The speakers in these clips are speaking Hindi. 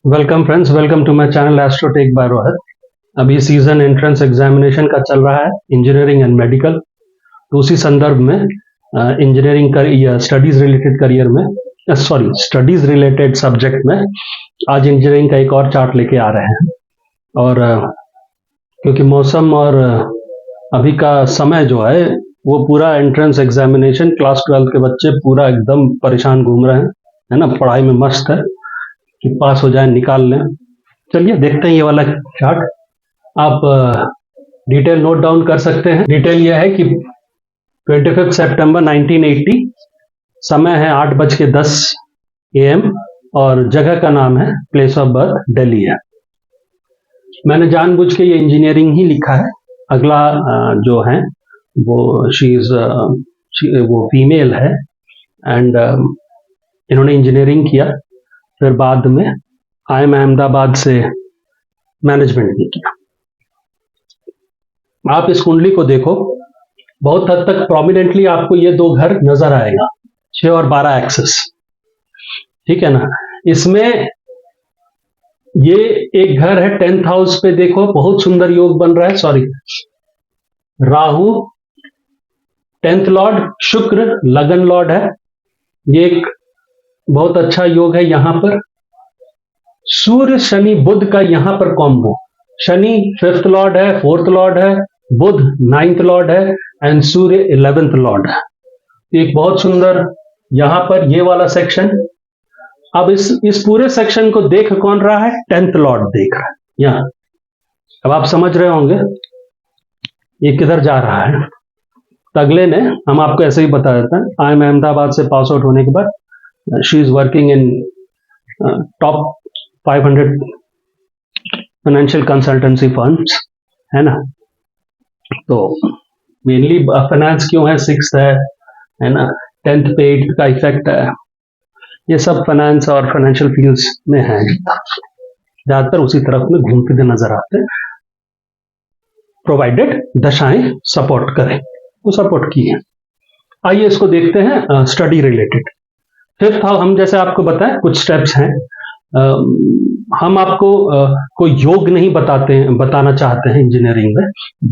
Welcome friends, welcome to my channel Astrotech by Rohit. अभी सीजन एंट्रेंस एग्जामिनेशन का चल रहा है, इंजीनियरिंग एंड मेडिकल। तो उसी संदर्भ में इंजीनियरिंग या स्टडीज रिलेटेड करियर में स्टडीज रिलेटेड सब्जेक्ट में आज इंजीनियरिंग का एक और चार्ट लेके आ रहे हैं। और क्योंकि मौसम और अभी का समय जो है वो पूरा एंट्रेंस एग्जामिनेशन, क्लास 12 के बच्चे पूरा एकदम परेशान घूम रहे हैं, है ना, पढ़ाई में मस्त है कि पास हो जाए, निकाल लें। चलिए देखते हैं ये वाला चार्ट। आप डिटेल नोट डाउन कर सकते हैं। डिटेल यह है कि 25 सितंबर 1980, समय है 8:10 AM और जगह का नाम है, प्लेस ऑफ बर्थ दिल्ली है। मैंने जानबूझ के ये इंजीनियरिंग ही लिखा है। अगला जो है वो वो फीमेल है एंड इन्होंने इंजीनियरिंग किया, फिर बाद में IIM अहमदाबाद से मैनेजमेंट भी किया। आप इस कुंडली को देखो, बहुत हद तक प्रोमिनेंटली आपको ये दो घर नजर आएगा, 6 और 12 एक्सेस, ठीक है ना। इसमें ये एक घर है 10th हाउस पे, देखो बहुत सुंदर योग बन रहा है। सॉरी, राहु 10th लॉर्ड, शुक्र लगन लॉर्ड है। ये एक बहुत अच्छा योग है। यहां पर सूर्य शनि बुध का यहां पर कॉम्बो, शनि 5th लॉर्ड है, 4th लॉर्ड है, बुध 9th लॉर्ड है एंड सूर्य 11th लॉर्ड है। एक बहुत सुंदर यहां पर ये वाला सेक्शन। अब इस पूरे सेक्शन को देख कौन रहा है? 10th लॉर्ड देख रहा है यहां। अब आप समझ रहे होंगे ये किधर जा रहा है। तो अगले ने हम आपको ऐसे ही बता देते हैं। IIM अहमदाबाद से पास आउट होने के बाद she is working in top 500 financial consultancy firms, है ना। तो मेनली फाइनेंस क्यों है, 6th है ना, 10th पे 8th का इफेक्ट है। ये सब फाइनेंस और फाइनेंशियल फील्ड्स में है, ज्यादातर उसी तरफ में घूमते हुए नजर आते हैं, प्रोवाइडेड दशाएं सपोर्ट करें। वो सपोर्ट की है। आइए इसको देखते हैं स्टडी रिलेटेड। 5th हाउस, हम जैसे आपको बताएं कुछ स्टेप्स हैं। हम आपको कोई योग नहीं बताना चाहते हैं इंजीनियरिंग में।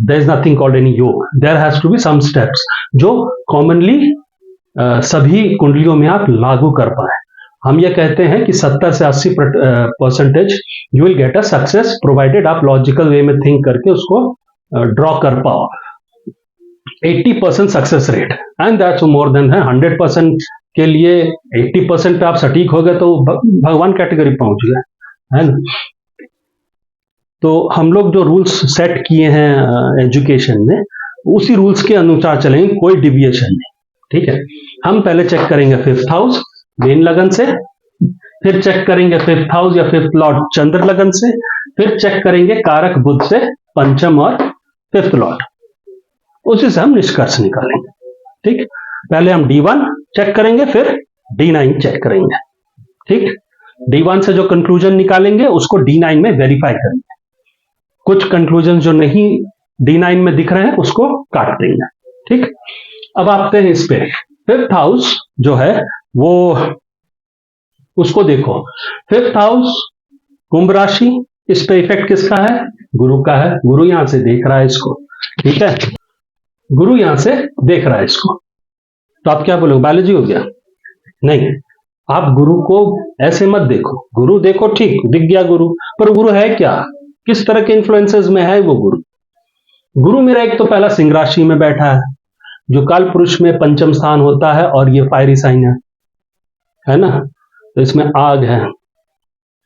There is nothing called any yog, there has to be some steps जो कॉमनली सभी कुंडलियों में आप लागू कर पाए। हम ये कहते हैं कि 70 से 80% you will get a success, provided आप लॉजिकल वे में थिंक करके उसको ड्रॉ कर पाओ। 80% success rate and that's more than है। 100% के लिए 80% पे आप सटीक हो गए तो भगवान कैटेगरी पहुंच गए, है ना। तो हम लोग जो रूल्स सेट किए हैं एजुकेशन में, उसी रूल्स के अनुसार चलेंगे, कोई डिविएशन नहीं, ठीक है। हम पहले चेक करेंगे 5th हाउस मेन लगन से, फिर चेक करेंगे 5th हाउस या 5th लॉर्ड चंद्र लगन से, फिर चेक करेंगे कारक बुध से पंचम और 5th लॉर्ड। उसी से हम निष्कर्ष निकालेंगे, ठीक। पहले हम D1 चेक करेंगे, फिर D9 चेक करेंगे, ठीक। D1 से जो कंक्लूजन निकालेंगे उसको D9 में वेरीफाई करेंगे। कुछ कंक्लूजन जो नहीं D9 में दिख रहे हैं उसको काट देंगे, ठीक। अब आते हैं इस पे। 5th हाउस जो है वो, उसको देखो। 5th हाउस कुंभ राशि, इस पे इफेक्ट किसका है? गुरु का है। गुरु यहां से देख रहा है इसको, ठीक है। गुरु यहां से देख रहा है इसको, तो आप क्या बोलोगे? बायोलॉजी हो गया? नहीं, आप गुरु को ऐसे मत देखो। गुरु देखो, ठीक, दिख गया गुरु, पर गुरु है क्या, किस तरह के इन्फ्लुएंसेस में है वो गुरु? गुरु मेरा एक तो पहला सिंह राशि में बैठा है, जो काल पुरुष में पंचम स्थान होता है, और ये फायरी साइन है ना। तो इसमें आग है,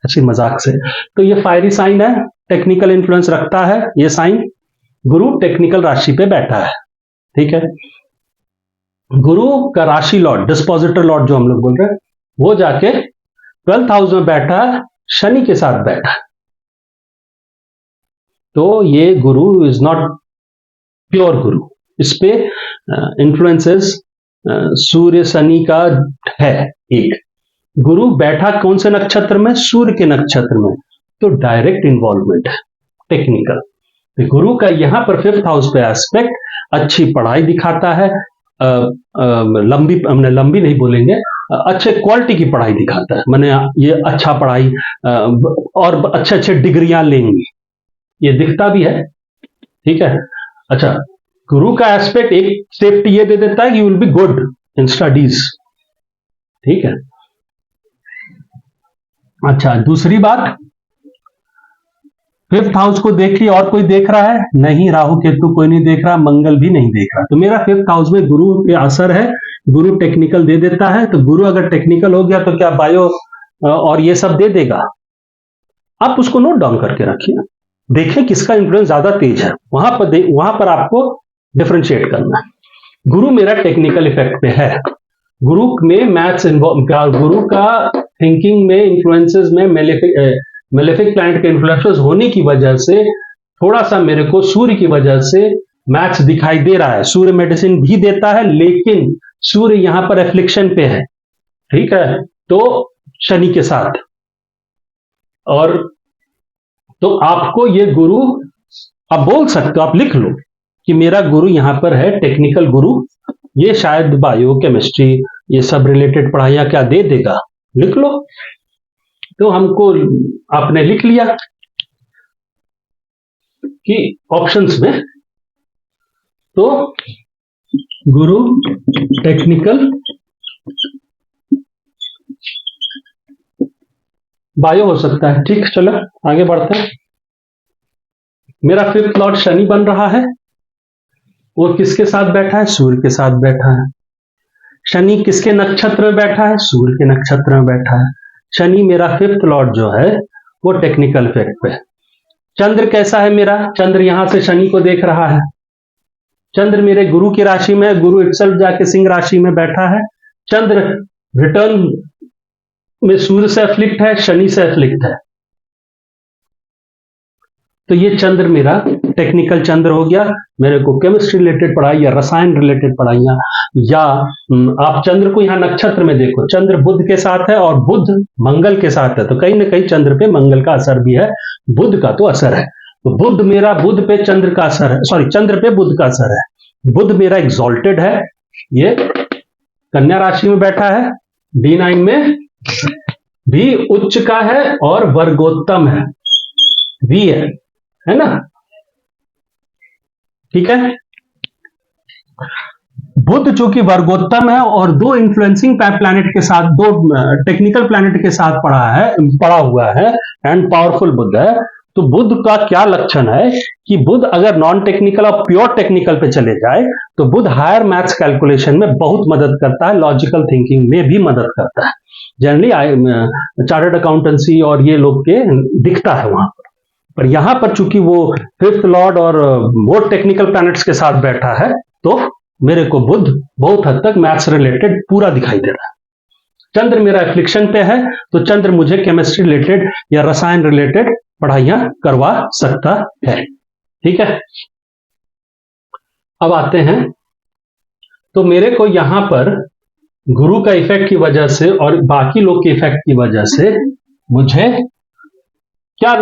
ऐसी मजाक से। तो ये फायरी साइन है, टेक्निकल इन्फ्लुएंस रखता है ये साइन। गुरु टेक्निकल राशि पे बैठा है, ठीक है। गुरु का राशि लॉर्ड, डिस्पोजिटर लॉर्ड जो हम लोग बोल रहे हैं, वो जाके 12th हाउस में बैठा है, शनि के साथ बैठा है। तो ये गुरु इज नॉट प्योर गुरु। इस पे इन्फ्लुएंसेस सूर्य शनि का है। एक गुरु बैठा कौन से नक्षत्र में? सूर्य के नक्षत्र में, तो डायरेक्ट इन्वॉल्वमेंट है, टेक्निकल। गुरु का यहां पर 5th हाउस पे एस्पेक्ट अच्छी पढ़ाई दिखाता है, लंबी, हमने लंबी नहीं बोलेंगे, अच्छे क्वालिटी की पढ़ाई दिखाता है, मैंने ये अच्छा पढ़ाई और अच्छे अच्छे डिग्रियां लेंगी, ये दिखता भी है। ठीक है। अच्छा, गुरु का एस्पेक्ट एक सेफ्टी ये दे देता है कि you will be good in studies. ठीक है। अच्छा, दूसरी बात, फिफ्थ हाउस को देख लिया, और कोई देख रहा है? नहीं, राहु केतु कोई नहीं देख रहा, मंगल भी नहीं देख रहा। तो मेरा फिफ्थ हाउस में गुरु पे असर है, गुरु टेक्निकल दे देता है। तो गुरु अगर टेक्निकल हो गया तो क्या बायो और ये सब दे देगा? आप उसको नोट डाउन करके रखिए, देखें किसका इंफ्लुएंस ज्यादा तेज है, वहां पर आपको डिफरेंशिएट करना है। गुरु मेरा टेक्निकल इफेक्ट पे है, गुरु में मैथ्स इन्वॉल्व, गुरु का थिंकिंग में इन्फ्लुएंसेस में मेलेफिक प्लैनेट के इन्फ्लुएंसेस होने की वजह से थोड़ा सा मेरे को सूर्य की वजह से मैथ्स दिखाई दे रहा है। सूर्य मेडिसिन भी देता है, लेकिन सूर्य यहां पर एफ्लिक्शन पे है। ठीक है, तो शनि के साथ, और तो आपको ये गुरु, आप बोल सकते हो, आप लिख लो कि मेरा गुरु यहां पर है टेक्निकल गुरु, ये शायद बायो केमिस्ट्री ये सब रिलेटेड पढ़ाइयां क्या दे देगा, लिख लो। तो हमको, आपने लिख लिया कि ऑप्शंस में, तो गुरु टेक्निकल बायो हो सकता है। ठीक, चलो आगे बढ़ते हैं। मेरा फिफ्थ लॉर्ड शनि बन रहा है, वो किसके साथ बैठा है? सूर्य के साथ बैठा है। शनि किसके नक्षत्र में बैठा है? सूर्य के नक्षत्र में बैठा है। शनि मेरा फिफ्थ लॉर्ड जो है वो टेक्निकल इफेक्ट पे है। चंद्र कैसा है मेरा? चंद्र यहां से शनि को देख रहा है, चंद्र मेरे गुरु की राशि में है, गुरु इटसेल्फ जाके सिंह राशि में बैठा है। चंद्र रिटर्न में सूर्य से अफ्लिक्ट है, शनि से अफ्लिक्ट है। तो ये चंद्र मेरा टेक्निकल चंद्र हो गया। मेरे को केमिस्ट्री रिलेटेड पढ़ाई या रसायन रिलेटेड पढ़ाइयां, या आप चंद्र को यहां नक्षत्र में देखो, चंद्र बुध के साथ है और बुध मंगल के साथ है, तो कहीं ना कहीं चंद्र पे मंगल का असर भी है, बुध का तो असर है। तो बुध मेरा, बुध पे चंद्र का असर है, सॉरी चंद्र पे बुध का असर है। बुध मेरा एग्जॉल्टेड है, ये कन्या राशि में बैठा है, D9 में भी उच्च का है और वर्गोत्तम है, V है ना। ठीक है, बुध जो कि वर्गोत्तम है और दो इन्फ्लुएंसिंग प्लैनेट के साथ, दो टेक्निकल प्लैनेट के साथ पड़ा हुआ है एंड पावरफुल बुध है। तो बुध का क्या लक्षण है कि बुध अगर नॉन टेक्निकल और प्योर टेक्निकल पे चले जाए तो बुध हायर मैथ्स कैलकुलेशन में बहुत मदद करता है, लॉजिकल थिंकिंग में भी मदद करता है। जनरली चार्टर्ड अकाउंटेंसी और ये लोग के दिखता है वहां पर यहां पर चूंकि वो फिफ्थ लॉर्ड और वो टेक्निकल प्लैनेट्स के साथ बैठा है, तो मेरे को बुध बहुत हद तक मैथ्स रिलेटेड पूरा दिखाई दे रहा है। चंद्र मेरा एफ्लिक्शन पे है, तो चंद्र मुझे केमिस्ट्री रिलेटेड या रसायन रिलेटेड पढ़ाइयां करवा सकता है। ठीक है, अब आते हैं, तो मेरे को यहां पर गुरु का इफेक्ट की वजह से और बाकी लोग के इफेक्ट की वजह से मुझे क्या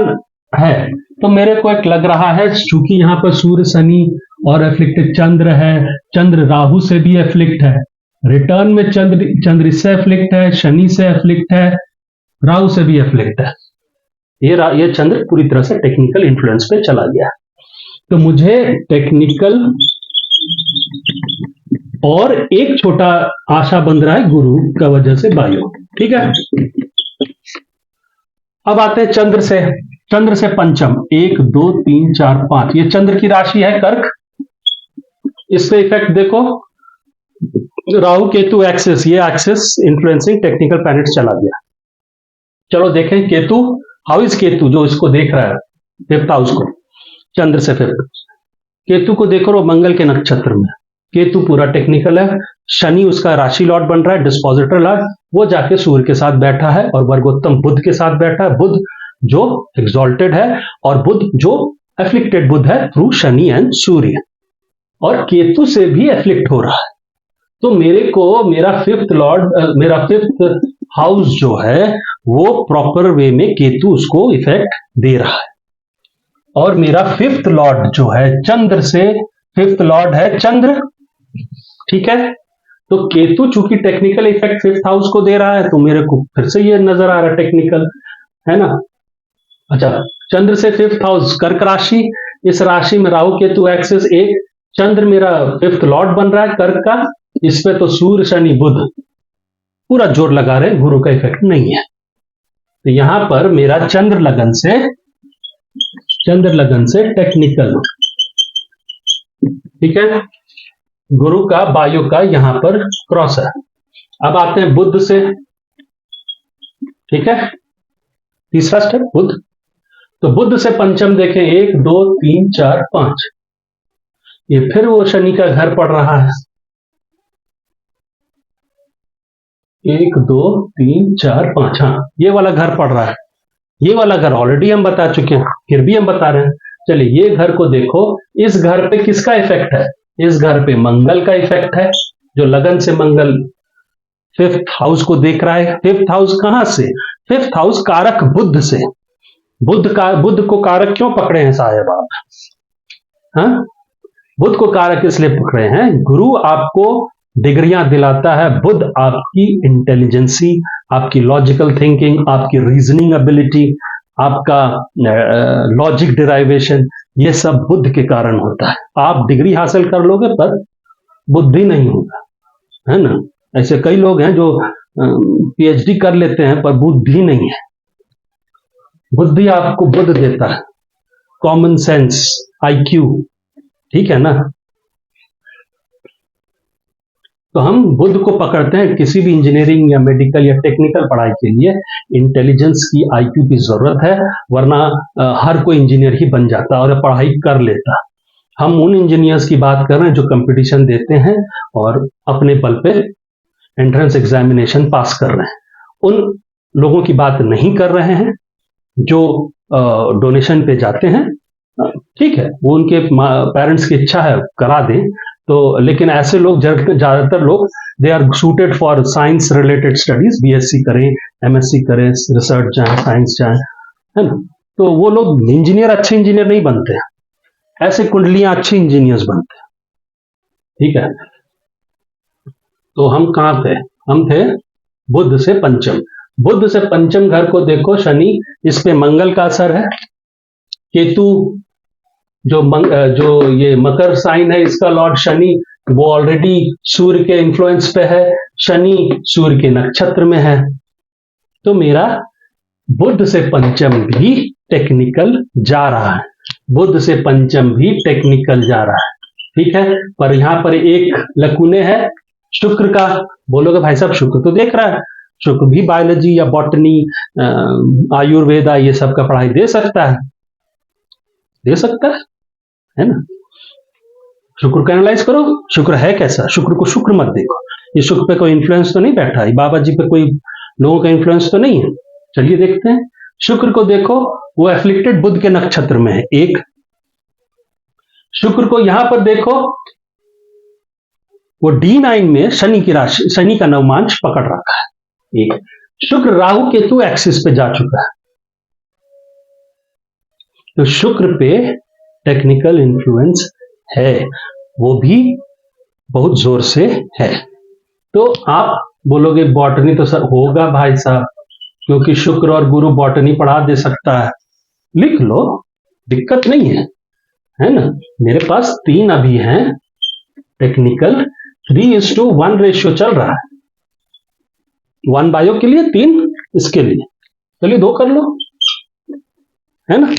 है, तो मेरे को एक लग रहा है, चूंकि यहां पर सूर्य शनि और एफ्लिक्टेड चंद्र है, चंद्र राहु से भी एफ्लिक्ट है, रिटर्न में चंद्र इससे एफ्लिक्ट है, शनि से एफ्लिक्ट है, राहु से भी एफ्लिक्ट है। ये चंद्र पूरी तरह से टेक्निकल इन्फ्लुएंस पे चला गया। तो मुझे टेक्निकल और एक छोटा आशा बन रहा है गुरु का वजह से बायो। ठीक है, अब आते हैं चंद्र से। चंद्र से पंचम, 1 2 3 4 5, ये चंद्र की राशि है कर्क। इस पे इफेक्ट देखो, राहु केतु एक्सिस, ये एक्सिस इन्फ्लुएंसिंग टेक्निकल प्लैनेट्स चला गया। चलो देखें केतु, हाउ इज केतु, जो इसको देख रहा है फिफ्थ हाउस को, चंद्र से फिफ्थ, केतु को देखो, वो मंगल के नक्षत्र में, केतु पूरा टेक्निकल है। शनि उसका राशि लॉर्ड बन रहा है, डिस्पोजिटर लॉर्ड, वो जाके सूर्य के साथ बैठा है और वर्गोत्तम बुध के साथ बैठा है, बुध जो एग्जॉल्टेड है और बुध जो एफ्लिक्टेड बुध है थ्रू शनि एंड सूर्य, और केतु से भी एफ्लिक्ट हो रहा है। तो मेरे को मेरा फिफ्थ लॉर्ड, मेरा फिफ्थ हाउस जो है वो प्रॉपर वे में केतु उसको इफेक्ट दे रहा है, और मेरा फिफ्थ लॉर्ड जो है चंद्र से, फिफ्थ लॉर्ड है चंद्र। ठीक है, तो केतु चूंकि टेक्निकल इफेक्ट फिफ्थ हाउस को दे रहा है, तो मेरे को फिर से ये नजर आ रहा है टेक्निकल, है ना। अच्छा, चंद्र से फिफ्थ हाउस कर्क राशि, इस राशि में राहु केतु एक्सिस एक, चंद्र मेरा फिफ्थ लॉर्ड बन रहा है कर्क का, इस पे तो सूर्य शनि बुध पूरा जोर लगा रहे, गुरु का इफेक्ट नहीं है। तो यहां पर मेरा चंद्र लगन से टेक्निकल, ठीक है, गुरु का वायु का यहां पर क्रॉस है। अब आते हैं बुध से, ठीक है, तीसरा स्टेप बुध। तो बुध से पंचम देखें, 1 2 3 4 5, ये फिर वो शनि का घर पड़ रहा है, 1 2 3 4 5, हाँ ये वाला घर पड़ रहा है। ये वाला घर ऑलरेडी हम बता चुके हैं, फिर भी हम बता रहे हैं। चलिए ये घर को देखो, इस घर पे किसका इफेक्ट है, इस घर पे मंगल का इफेक्ट है, जो लगन से मंगल फिफ्थ हाउस को देख रहा है। फिफ्थ हाउस कहां से, फिफ्थ हाउस कारक बुध से, बुध को कारक क्यों पकड़े हैं साहेब आप, हाँ, बुध को कारक इसलिए पकड़े हैं, गुरु आपको डिग्रियां दिलाता है, बुध आपकी इंटेलिजेंसी, आपकी लॉजिकल थिंकिंग, आपकी रीजनिंग एबिलिटी, आपका लॉजिक डिराइवेशन, ये सब बुध के कारण होता है। आप डिग्री हासिल कर लोगे पर बुद्धि नहीं होगा, है ना। ऐसे कई लोग हैं जो पीएचडी कर लेते हैं पर बुद्धि नहीं है। बुद्धि आपको बुध देता है, कॉमन सेंस, आईक्यू, ठीक है ना। तो हम बुध को पकड़ते हैं किसी भी इंजीनियरिंग या मेडिकल या टेक्निकल पढ़ाई के लिए, इंटेलिजेंस की, आईक्यू की जरूरत है, वरना हर कोई इंजीनियर ही बन जाता और पढ़ाई कर लेता। हम उन इंजीनियर्स की बात कर रहे हैं जो कंपटीशन देते हैं और अपने बल पे एंट्रेंस एग्जामिनेशन पास कर रहे हैं, उन लोगों की बात नहीं कर रहे हैं जो डोनेशन पे जाते हैं। ठीक है, वो उनके पेरेंट्स की इच्छा है करा दें, तो लेकिन ऐसे लोग ज्यादातर लोग they are suited for science related studies, BSc करें, एमएससी करें, रिसर्च जाए, साइंस जाए, है ना। तो वो लोग इंजीनियर, अच्छे इंजीनियर नहीं बनते हैं, ऐसे कुंडलियां अच्छे इंजीनियर्स बनते हैं, ठीक है। तो हम कहां थे, हम थे बुध से पंचम। बुध से पंचम घर को देखो, शनि, इस पे मंगल का असर है, केतु जो ये मकर साइन है, इसका लॉर्ड शनि, वो ऑलरेडी सूर्य के इन्फ्लुएंस पे है, शनि सूर्य के नक्षत्र में है, तो मेरा बुध से पंचम भी टेक्निकल जा रहा है, बुध से पंचम भी टेक्निकल जा रहा है, ठीक है। पर यहां पर एक लकुने है शुक्र का। बोलोगे भाई साहब शुक्र तो देख रहा है, शुक्र भी बायोलॉजी या बॉटनी, आयुर्वेदा, ये सब का पढ़ाई दे सकता है, दे सकता है ना। शुक्र को एनालाइज करो, शुक्र है कैसा, शुक्र को शुक्र मत देखो, ये शुक्र पे कोई इंफ्लुएंस तो नहीं बैठा है, बाबा जी पे कोई लोगों का इंफ्लुएंस तो नहीं है। चलिए देखते हैं, शुक्र को देखो, वो एफ्लिक्टेड बुध के नक्षत्र में है, एक। शुक्र को यहां पर देखो, वो D9 में शनि की राशि, शनि का नवमांश पकड़ रखा है, एक। शुक्र राहु केतु एक्सिस पे जा चुका है, तो शुक्र पे टेक्निकल इन्फ्लुएंस है, वो भी बहुत जोर से है। तो आप बोलोगे बॉटनी तो सर होगा भाई साहब, क्योंकि शुक्र और गुरु बॉटनी पढ़ा दे सकता है, लिख लो, दिक्कत नहीं है ना। मेरे पास 3 अभी हैं टेक्निकल, 3:1 रेशियो चल रहा है, 1 बायो के लिए 3 इसके लिए, चलिए 2 कर लो, है ना।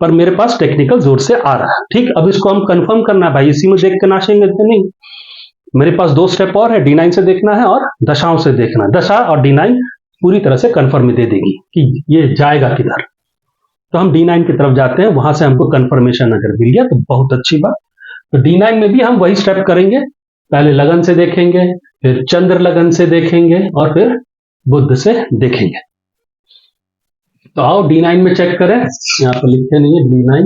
पर मेरे पास टेक्निकल जोर से आ रहा है, ठीक। अब इसको हम कंफर्म करना है भाई, इसी में देख के नाचेंगे तो नहीं, मेरे पास 2 स्टेप और है, D9 से देखना है और दशाओं से देखना है। दशा और D9 पूरी तरह से कंफर्म दे देगी कि ये जाएगा किधर, तो हम D9 की तरफ जाते हैं, वहां से हमको कंफर्मेशन अगर मिल गया तो बहुत अच्छी बात। तो D9 में भी हम वही स्टेप करेंगे, पहले लगन से देखेंगे, फिर चंद्र लगन से देखेंगे और फिर बुध से देखेंगे। तो आओ D9 में चेक करें, यहां पर लिखे नहीं है D9।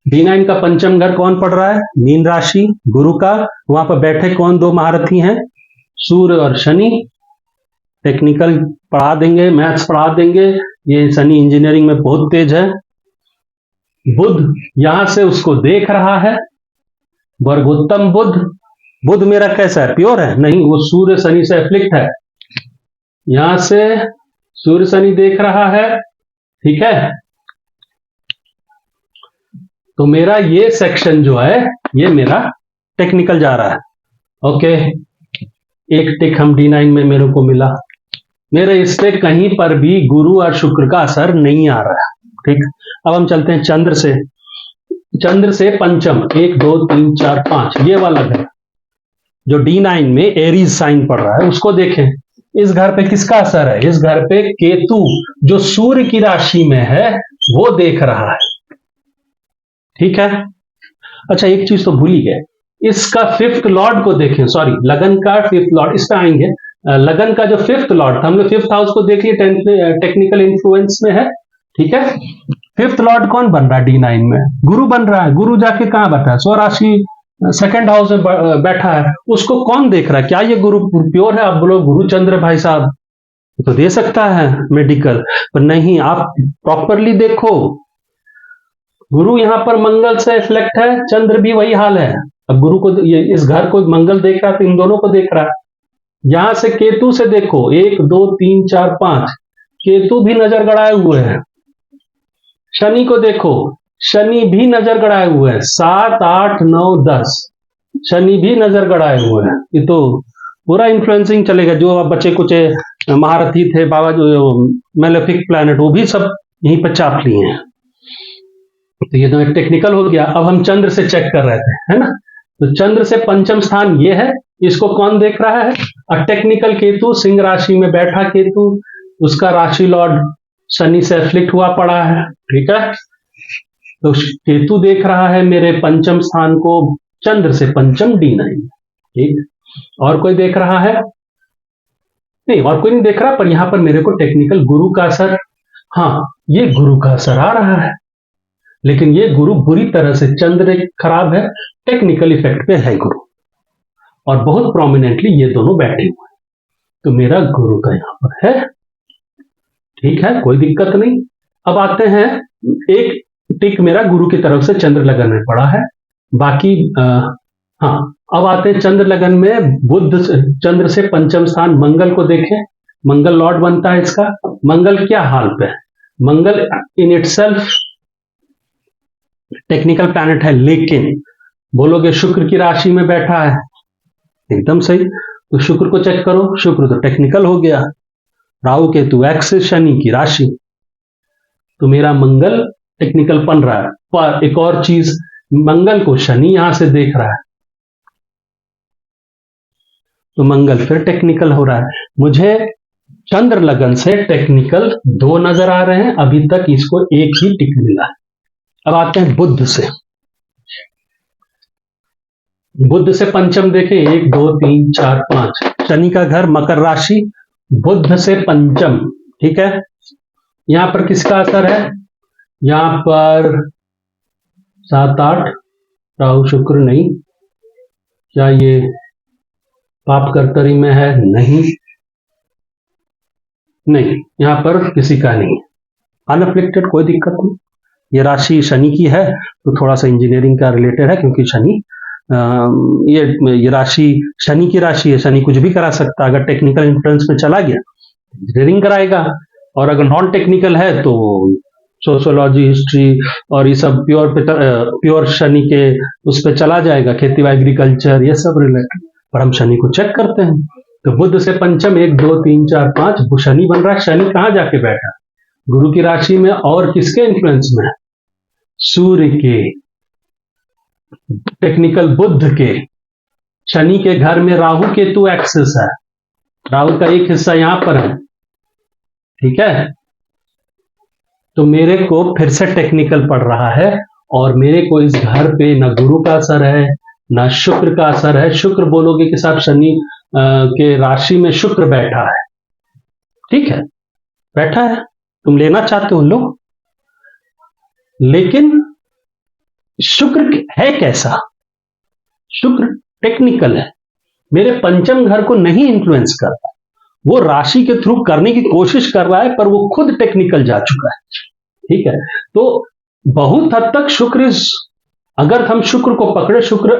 D9 का पंचम घर कौन पढ़ रहा है, मीन राशि, गुरु का। वहां पर बैठे कौन 2 महारथी हैं, सूर्य और शनि। टेक्निकल पढ़ा देंगे, मैथ्स पढ़ा देंगे, ये शनि इंजीनियरिंग में बहुत तेज है। बुध यहां से उसको देख रहा है, वर्गोत्तम बुध, बुध मेरा कैसा है, प्योर है? नहीं, वो सूर्य शनि से एफ्लिक्ट है। यहां से सूर्य शनि देख रहा है, ठीक है। तो मेरा ये सेक्शन जो है ये मेरा टेक्निकल जा रहा है। ओके, एक टिक हम D9 में मेरे को मिला। मेरे इस पे कहीं पर भी गुरु और शुक्र का असर नहीं आ रहा है, ठीक। अब हम चलते हैं चंद्र से। चंद्र से पंचम, 1 2 3 4 5, ये वाला घर जो D9 में एरीज साइन पड़ रहा है उसको देखें। इस घर पे किसका असर है? इस घर पे केतु जो सूर्य की राशि में है वो देख रहा है, ठीक है। अच्छा, एक चीज तो भूल ही गए, इसका फिफ्थ लॉर्ड को देखें, सॉरी लगन का फिफ्थ लॉर्ड, इस पे आएंगे। लगन का जो फिफ्थ लॉर्ड था, हम लोग फिफ्थ हाउस को देख लिए, टेक्निकल इन्फ्लुएंस में है, ठीक है। फिफ्थ लॉर्ड कौन बन रहा है D9 में? गुरु बन रहा है। गुरु जाके कहां बैठा है? स्वराशि सेकंड हाउस में बैठा है। उसको कौन देख रहा है? क्या ये गुरु प्योर है? आप बोलो गुरु चंद्र भाई साहब तो दे सकता है मेडिकल, पर नहीं, आप प्रॉपरली देखो। गुरु यहां पर मंगल से रिफ्लेक्ट है, चंद्र भी वही हाल है। अब गुरु को ये इस घर को मंगल देख रहा है तो इन दोनों को देख रहा है। यहां से केतु से देखो, 1 2 3 4 5, केतु भी नजर गड़ाए हुए हैं। शनि को देखो, शनि भी नजर गड़ाए हुए हैं। 7 8 9 10, शनि भी नजर गड़ाए हुए हैं। ये तो पूरा इन्फ्लुएंसिंग चलेगा। जो बच्चे कुछ महारथी थे बाबा, जो मेलेफिक प्लैनेट, वो भी सब यहीं पर चाप लिए हैं। तो ये तो एक टेक्निकल हो गया। अब हम चंद्र से चेक कर रहे थे, है ना। तो चंद्र से पंचम स्थान ये है, इसको कौन देख रहा है? और टेक्निकल केतु, सिंह राशि में बैठा केतु, उसका राशि लॉर्ड शनि से एफ्लिक्ट हुआ पड़ा है, ठीक है। तो केतु देख रहा है मेरे पंचम स्थान को, चंद्र से पंचम D9, ठीक। और कोई देख रहा है? नहीं, और कोई नहीं देख रहा, पर यहां पर मेरे को टेक्निकल गुरु का असर, हाँ, ये गुरु का असर आ रहा है। लेकिन ये गुरु बुरी तरह से, चंद्र खराब है, टेक्निकल इफेक्ट पे है गुरु, और बहुत प्रोमिनेंटली ये दोनों बैठे हुए हैं। तो मेरा गुरु का यहां पर है, ठीक है, कोई दिक्कत नहीं। अब आते हैं, एक टिक मेरा गुरु की तरफ से चंद्र लगन में पड़ा है, बाकी हाँ। अब आते हैं चंद्र लगन में बुध, चंद्र से पंचम स्थान मंगल को देखें। मंगल लॉर्ड बनता है इसका। मंगल क्या हाल पे है? मंगल इन इटसेल्फ टेक्निकल प्लैनेट है, लेकिन बोलोगे शुक्र की राशि में बैठा है, एकदम सही। तो शुक्र को चेक करो, शुक्र तो टेक्निकल हो गया। राहु केतु एक्सिस शनि की राशि, तो मेरा मंगल टेक्निकल बन रहा है। पर एक और चीज, मंगल को शनि यहां से देख रहा है, तो मंगल फिर टेक्निकल हो रहा है। मुझे चंद्र लगन से टेक्निकल 2 नजर आ रहे हैं, अभी तक इसको एक ही टिक मिला है। अब आते हैं बुध से। बुध से पंचम देखें, 1 2 3 4 5, शनि का घर मकर राशि, बुध से पंचम, ठीक है। यहां पर किसका असर है? यहां पर 7 8, राहु शुक्र नहीं। क्या ये पाप कर्तरी में है? नहीं, नहीं, यहां पर किसी का नहीं, अनअफ्लिक्टेड, कोई दिक्कत नहीं। ये राशि शनि की है, तो थोड़ा सा इंजीनियरिंग का रिलेटेड है, क्योंकि शनि ये राशि शनि की राशि है। शनि कुछ भी करा सकता है, अगर टेक्निकल इन्फ्लुएंस में चला गया इंजीनियरिंग कराएगा, और अगर नॉन टेक्निकल है तो सोशियोलॉजी, हिस्ट्री और ये सब प्योर शनि के उस पर चला जाएगा, खेती व एग्रीकल्चर, ये सब रिलेटेड। पर हम शनि को चेक करते हैं। तो बुध से पंचम, 1 2 3 4 5, शनि बन रहा है। शनि कहां जाके बैठा? गुरु की राशि में, और किसके इन्फ्लुएंस में? सूर्य के, टेक्निकल बुध के। शनि के घर में राहु केतु एक्सिस है, राहु का एक हिस्सा यहां पर है, ठीक है। तो मेरे को फिर से टेक्निकल पड़ रहा है, और मेरे को इस घर पे न गुरु का असर है न शुक्र का असर है। शुक्र बोलोगे कि साहब शनि के राशि में शुक्र बैठा है, ठीक है, बैठा है, तुम लेना चाहते हो लो, लेकिन शुक्र है कैसा? शुक्र टेक्निकल है, मेरे पंचम घर को नहीं इन्फ्लुएंस करता, वो राशि के थ्रू करने की कोशिश कर रहा है, पर वो खुद टेक्निकल जा चुका है, ठीक है। तो बहुत हद तक शुक्र, अगर हम शुक्र को पकड़े, शुक्र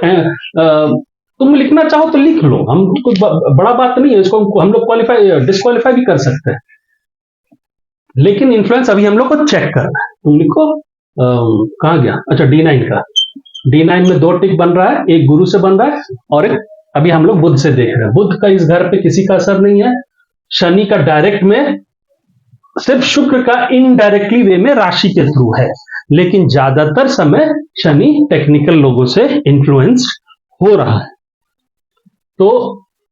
तुम लिखना चाहो तो लिख लो, हम कोई बड़ा बात नहीं है, इसको हम लोग क्वालिफाई डिस्क्वालीफाई भी कर सकते हैं, लेकिन इन्फ्लुएंस अभी हम लोग को चेक करना है। तुम लिखो कहां गया, अच्छा D9 का, D9 में 2 टिक बन रहा है, एक गुरु से बन रहा है और एक अभी हम लोग बुध से देख रहे हैं। बुध का इस घर पे किसी का असर नहीं है, शनि का डायरेक्ट में, सिर्फ शुक्र का इनडायरेक्टली वे में राशि के थ्रू है, लेकिन ज्यादातर समय शनि टेक्निकल लोगों से इन्फ्लुएंस हो रहा है। तो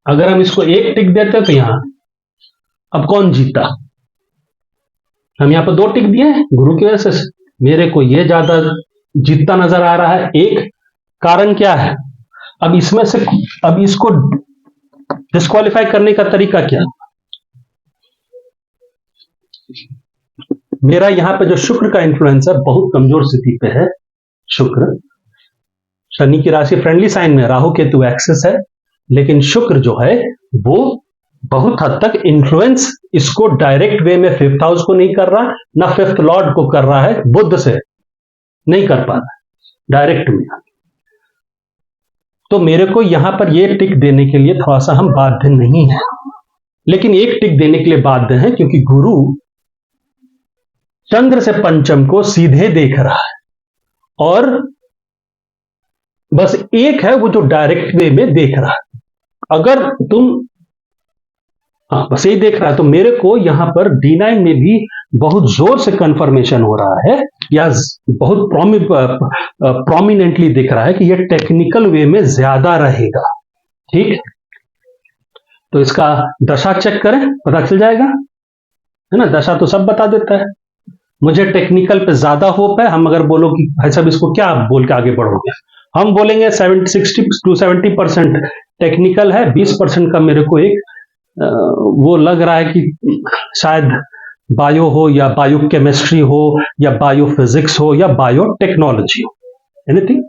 अगर हम इसको 1 टिक देते तो यहां अब कौन जीता, हम यहां पर 2 टिक दिए हैं गुरु की वजह से, मेरे को ये ज्यादा जीतता नजर आ रहा है। एक कारण क्या है, अब इसमें से अब इसको डिस्क्वालीफाई करने का तरीका क्या, मेरा यहां पे जो शुक्र का इन्फ्लुएंस है बहुत कमजोर स्थिति पे है। शुक्र शनि की राशि फ्रेंडली साइन में, राहु केतु एक्सेस है, लेकिन शुक्र जो है वो बहुत हद तक इन्फ्लुएंस इसको डायरेक्ट वे में 5th हाउस को नहीं कर रहा, ना 5th लॉर्ड को कर रहा है, बुध से नहीं कर पा रहा डायरेक्ट में। तो मेरे को यहां पर ये टिक देने के लिए थोड़ा सा हम बाध्य नहीं है, लेकिन एक टिक देने के लिए बाध्य है क्योंकि गुरु चंद्र से पंचम को सीधे देख रहा है और बस एक है वो जो डायरेक्ट वे में देख रहा है। अगर तुम बस यही देख रहा है, तो मेरे को यहां पर D9 में भी बहुत जोर से कंफर्मेशन हो रहा है या बहुत प्रोमिनेंटली दिख रहा है कि यह टेक्निकल वे में ज्यादा रहेगा। ठीक, तो इसका दशा चेक करें, पता चल जाएगा, है ना। दशा तो सब बता देता है, मुझे टेक्निकल पे ज्यादा होप है। हम अगर बोलो कि भाई साहब इसको क्या बोल के आगे बढ़ोगे, हम बोलेंगे 60 to 70% टेक्निकल है, 20% का मेरे को एक वो लग रहा है कि शायद बायो हो या बायो केमिस्ट्री हो या बायो फिजिक्स हो या बायो टेक्नोलॉजी हो, एनीथिंग,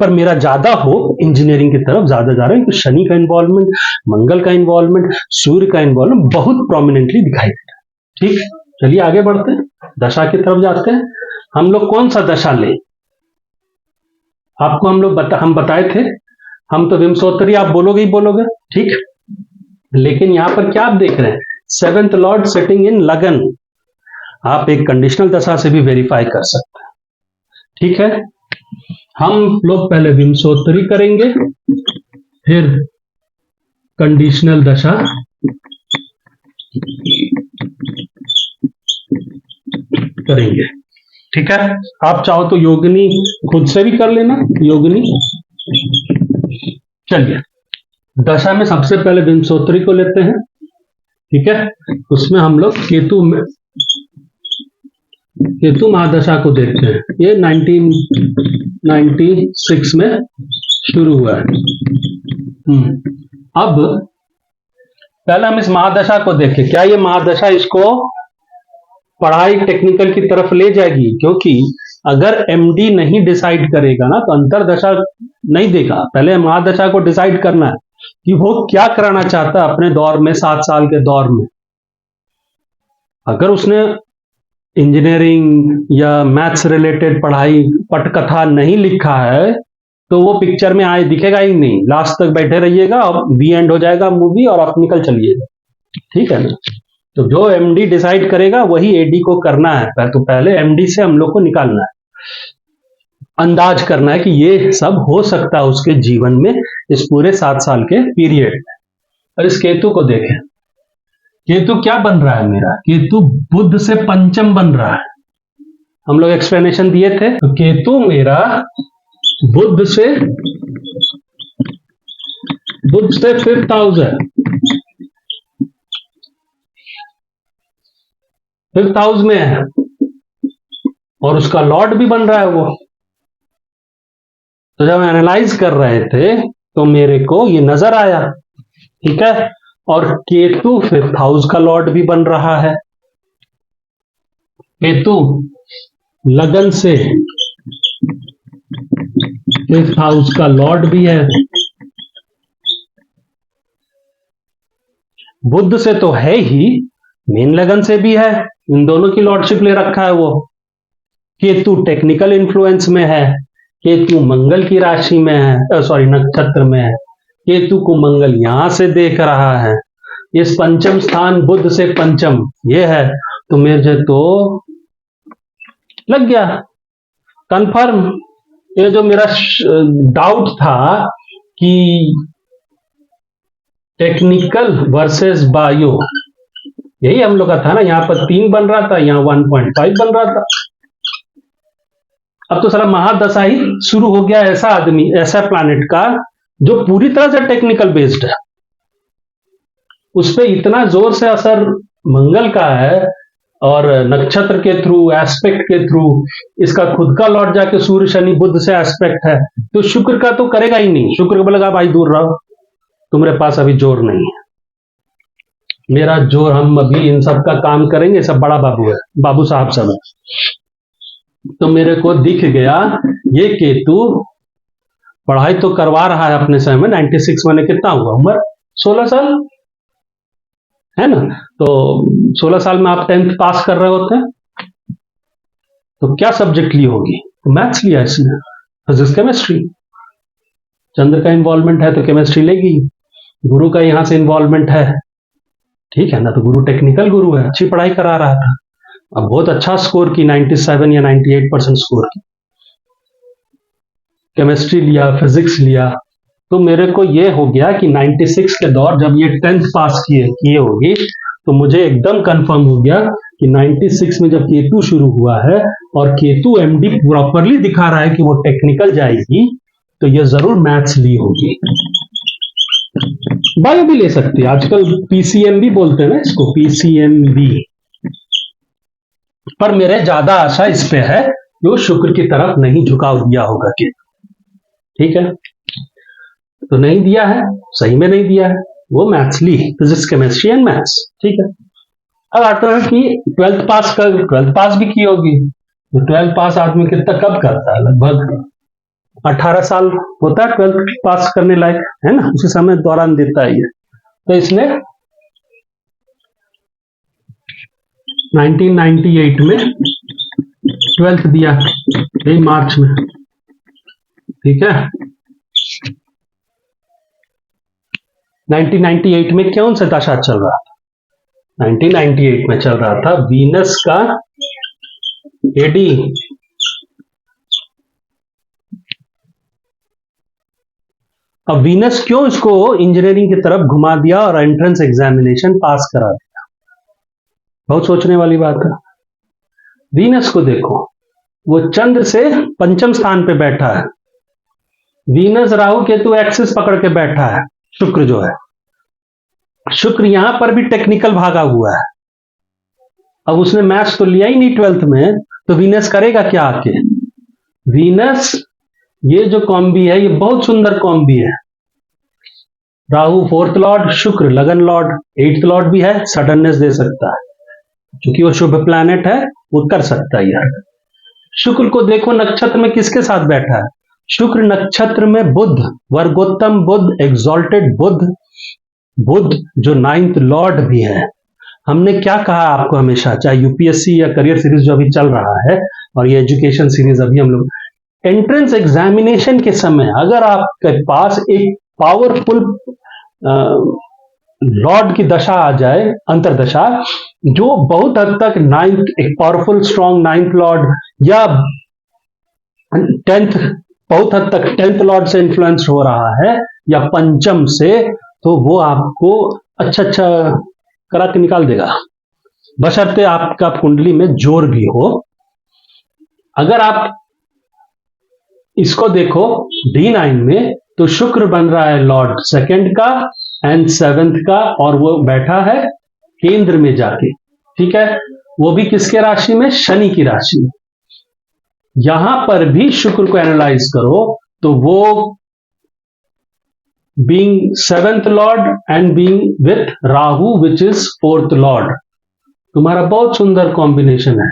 पर मेरा ज्यादा हो इंजीनियरिंग की तरफ ज्यादा जा रहा है। तो शनि का इन्वॉल्वमेंट, मंगल का इन्वॉल्वमेंट, सूर्य का इन्वॉल्वमेंट बहुत प्रोमिनेंटली दिखाई दे रहा है। ठीक, चलिए आगे बढ़ते हैं, दशा की तरफ जाते हैं। हम लोग कौन सा दशा लें, आपको हम बताए थे, हम तो विमसोत्तरी आप बोलोगे ही बोलोगे, ठीक, लेकिन यहां पर क्या आप देख रहे हैं, 7th लॉर्ड सिटिंग इन लगन, आप एक कंडीशनल दशा से भी वेरीफाई कर सकते हैं। ठीक है, हम लोग पहले विमसोत्तरी करेंगे, फिर कंडीशनल दशा करेंगे। ठीक है, आप चाहो तो योगिनी खुद से भी कर लेना, योगिनी। चलिए, दशा में सबसे पहले विमसोत्तरी को लेते हैं। ठीक है, उसमें हम लोग केतु महादशा को देखते हैं। ये 1996 में शुरू हुआ है। अब पहले हम इस महादशा को देखें, क्या ये महादशा इसको पढ़ाई टेक्निकल की तरफ ले जाएगी, क्योंकि अगर MD नहीं डिसाइड करेगा ना तो अंतरदशा नहीं देगा। पहले महादशा को डिसाइड करना है कि वो क्या कराना चाहता है अपने दौर में, 7 साल के दौर में। अगर उसने इंजीनियरिंग या मैथ्स रिलेटेड पढ़ाई पटकथा नहीं लिखा है तो वो पिक्चर में आए दिखेगा ही नहीं, लास्ट तक बैठे रहिएगा और दी एंड हो जाएगा मूवी और आप निकल चलिएगा। ठीक है ना, तो जो MD डिसाइड करेगा वही AD को करना है। तो पहले MD से हम लोग को निकालना है, अंदाज करना है कि ये सब हो सकता है उसके जीवन में इस पूरे 7 साल के पीरियड में। और इस केतु को देखें, केतु क्या बन रहा है मेरा, केतु बुध से पंचम बन रहा है। हम लोग एक्सप्लेनेशन दिए थे, तो केतु मेरा बुध से 5th हाउस है, 5th हाउस में है और उसका लॉर्ड भी बन रहा है वो। तो जब एनालाइज कर रहे थे तो मेरे को ये नजर आया। ठीक है, और केतु 5th हाउस का लॉर्ड भी बन रहा है, केतु लगन से 5th हाउस का लॉर्ड भी है, बुध से तो है ही, मेन लगन से भी है, इन दोनों की लॉर्डशिप ले रखा है वो। केतु टेक्निकल इन्फ्लुएंस में है, केतु मंगल की राशि में है, सॉरी नक्षत्र में है, केतु को मंगल यहां से देख रहा है, इस पंचम स्थान बुध से पंचम ये है, तो मुझे तो लग गया कंफर्म। ये जो मेरा डाउट था कि टेक्निकल वर्सेस बायो, यही हम लोग का था ना, यहां पर 3 बन रहा था, यहां 1.5 बन रहा था। अब तो सारा महादशा ही शुरू हो गया, ऐसा आदमी, ऐसा प्लैनेट का जो पूरी तरह से टेक्निकल बेस्ड है, उस पर इतना जोर से असर मंगल का है, और नक्षत्र के थ्रू, एस्पेक्ट के थ्रू, इसका खुद का लौट जाके सूर्य शनि बुध से एस्पेक्ट है, तो शुक्र का तो करेगा ही नहीं। शुक्र को बोलेगा भाई दूर रहो, तुम्हारे पास अभी जोर नहीं है, मेरा जोर, हम अभी इन सब का काम करेंगे, सब बड़ा बाबू है, बाबू साहब सब है। तो मेरे को दिख गया ये केतु पढ़ाई तो करवा रहा है अपने समय में, 96 में कितना हुआ उम्र, 16 साल है ना, तो 16 साल में आप 10th पास कर रहे होते हैं, तो क्या सब्जेक्ट ली होगी, तो मैथ्स लिया इसने, फिजिक्स केमिस्ट्री। चंद्र का इन्वॉल्वमेंट है तो केमिस्ट्री लेगी, गुरु का यहां से इन्वॉल्वमेंट है, ठीक है ना, तो गुरु टेक्निकल गुरु है, अच्छी पढ़ाई करा रहा था, अब बहुत अच्छा स्कोर की, 97 या 98% स्कोर की, केमिस्ट्री लिया, फिजिक्स लिया, तो मेरे को ये हो गया कि 96 के दौर जब ये 10th पास किए होगी, तो मुझे एकदम कंफर्म हो गया कि 96 में जब केतु शुरू हुआ है और केतु एमडी प्रॉपरली दिखा रहा है कि वो टेक्निकल जाएगी, तो ये जरूर मैथ्स ली होगी। बायो भी ले सकती है, आजकल पीसीएम भी बोलते हैं ना इसको, पीसीएमबी, पर मेरे ज्यादा आशा इस पे है कि वो शुक्र की तरफ नहीं झुकाव दिया होगा केतु, ठीक है, तो नहीं दिया है, सही में नहीं दिया है, वो मैथ्स ली, फिजिक्स केमिस्ट्री एंड मैथ्स, ठीक है। अब आता है कि 12th पास भी की होगी, तो 12th पास आदमी कितना कब करता है, लगभग 18 साल होता है 12th पास करने लायक, है ना, उसी समय दौरान देता है ये, तो इसने 1998 में 12th दिया, यही मार्च में, ठीक है। 1998 में कौन सा दशा चल रहा था, 1998 में चल रहा था वीनस का एडी, अब वीनस क्यों इसको इंजीनियरिंग की तरफ घुमा दिया और एंट्रेंस एग्जामिनेशन पास करा दिया, बहुत सोचने वाली बात है। वीनस को देखो, वो चंद्र से पंचम स्थान पे बैठा है, वीनस राहु केतु एक्सिस पकड़ के बैठा है, शुक्र जो है, शुक्र यहां पर भी टेक्निकल भागा हुआ है, अब उसने मैथ्स तो लिया ही नहीं 12th में, तो वीनस करेगा क्या आके, वीनस ये जो कॉम्बी है ये बहुत सुंदर कॉम्बी है, राहु 4th लॉर्ड, शुक्र लगन लॉर्ड, 8th लॉर्ड भी है, सडननेस दे सकता है, क्योंकि वो शुभ प्लैनेट है, वो कर सकता है यार। शुक्र को देखो नक्षत्र में किसके साथ बैठा है, शुक्र नक्षत्र में बुध, वर्गोत्तम बुध, एग्जॉल्टेड बुध, बुध जो 9th लॉर्ड भी है। हमने क्या कहा आपको हमेशा, चाहे यूपीएससी या करियर सीरीज जो अभी चल रहा है, और ये एजुकेशन सीरीज अभी हम लोग, एंट्रेंस एग्जामिनेशन के समय अगर आपके पास एक पावरफुल लॉर्ड की दशा आ जाए, अंतरदशा, जो बहुत हद तक 9th, एक पावरफुल स्ट्रॉन्ग 9th लॉर्ड या 10th, बहुत हद तक 10th लॉर्ड से इन्फ्लुएंस हो रहा है या पंचम से, तो वो आपको अच्छा करा के निकाल देगा, बशर्ते आपका कुंडली में जोर भी हो। अगर आप इसको देखो D9 में, तो शुक्र बन रहा है लॉर्ड 2nd का एंड 7th का, और वो बैठा है केंद्र में जाके, ठीक है, वो भी किसके राशि में, शनि की राशि में। यहां पर भी शुक्र को एनालाइज करो, तो वो being 7th lord and being with Rahu which is 4th lord, तुम्हारा बहुत सुंदर कॉम्बिनेशन है।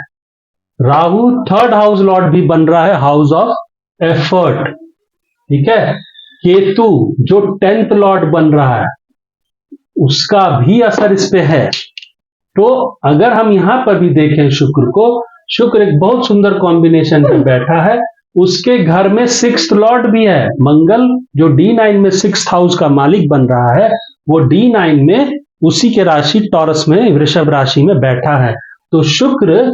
राहु 3rd हाउस लॉर्ड भी बन रहा है, हाउस ऑफ एफर्ट, ठीक है। केतु जो 10th लॉर्ड बन रहा है, उसका भी असर इस पे है। तो अगर हम यहां पर भी देखें शुक्र को, शुक्र एक बहुत सुंदर कॉम्बिनेशन पे बैठा है, उसके घर में 6th लॉर्ड भी है। मंगल जो D9 में 6th हाउस का मालिक बन रहा है, वो D9 में उसी के राशि टॉरस में, वृषभ राशि में बैठा है। तो शुक्र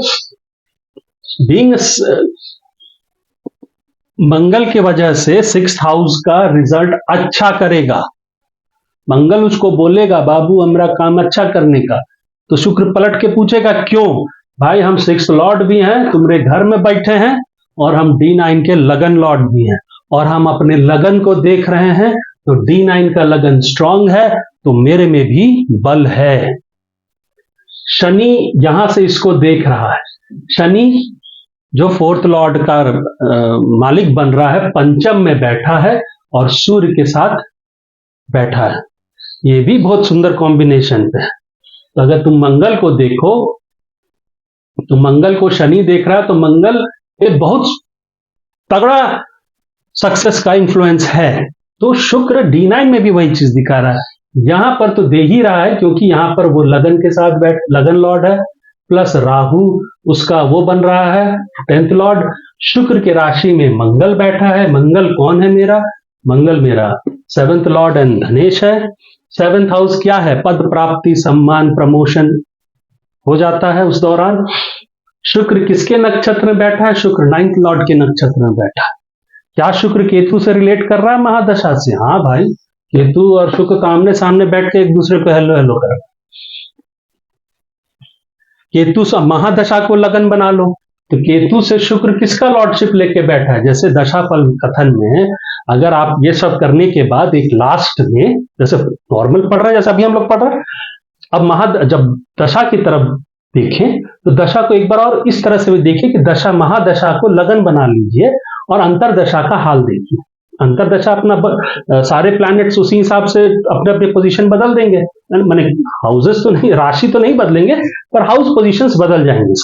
बीइंग मंगल के वजह से 6th हाउस का रिजल्ट अच्छा करेगा। मंगल उसको बोलेगा बाबू हमारा काम अच्छा करने का, तो शुक्र पलट के पूछेगा क्यों भाई, हम 6th लॉर्ड भी हैं, तुम्हारे घर में बैठे हैं, और हम D9 के लगन लॉर्ड भी हैं, और हम अपने लगन को देख रहे हैं, तो D9 का लगन स्ट्रांग है, तो मेरे में भी बल है। शनि यहां से इसको देख रहा है। शनि जो 4th लॉर्ड का मालिक बन रहा है, पंचम में बैठा है और सूर्य के साथ बैठा है। ये भी बहुत सुंदर कॉम्बिनेशन पे है। तो अगर तुम मंगल को देखो, तो मंगल को शनि देख रहा है, तो मंगल एक बहुत तगड़ा सक्सेस का इन्फ्लुएंस है। तो शुक्र D9 में भी वही चीज दिखा रहा है। यहां पर तो दे ही रहा है, क्योंकि यहां पर वो लगन के साथ लगन लॉर्ड है, प्लस राहु उसका वो बन रहा है 10th लॉर्ड। शुक्र के राशि में मंगल बैठा है। मंगल कौन है मेरा? मंगल मेरा 7th लॉर्ड एंड धनेश है। 7th हाउस क्या है? पद प्राप्ति, सम्मान, प्रमोशन हो जाता है उस दौरान। शुक्र किसके नक्षत्र में बैठा है? शुक्र 9th लॉर्ड के नक्षत्र में बैठा है। क्या शुक्र केतु से रिलेट कर रहा है महादशा से? हाँ भाई, केतु और शुक्र आमने सामने बैठ के एक दूसरे को हेलो हेलो कर रहा है। केतु से महादशा को लगन बना लो, तो केतु से शुक्र किसका लॉर्डशिप लेके बैठा है? जैसे दशा फल कथन में अगर आप ये सब करने के बाद एक लास्ट में, जैसे नॉर्मल पढ़ रहे हैं, जैसे अभी हम लोग पढ़ रहे हैं, अब जब दशा की तरफ देखें, तो दशा को एक बार और इस तरह से भी देखिए कि दशा महादशा को लगन बना लीजिए और अंतरदशा का हाल देखिए। अंतरदशा अपना सारे प्लैनेट्स उसी हिसाब से अपने अपने पोजीशन बदल देंगे, माने हाउसेस तो नहीं, राशि तो नहीं बदलेंगे, पर हाउस पोजीशंस बदल जाएंगे।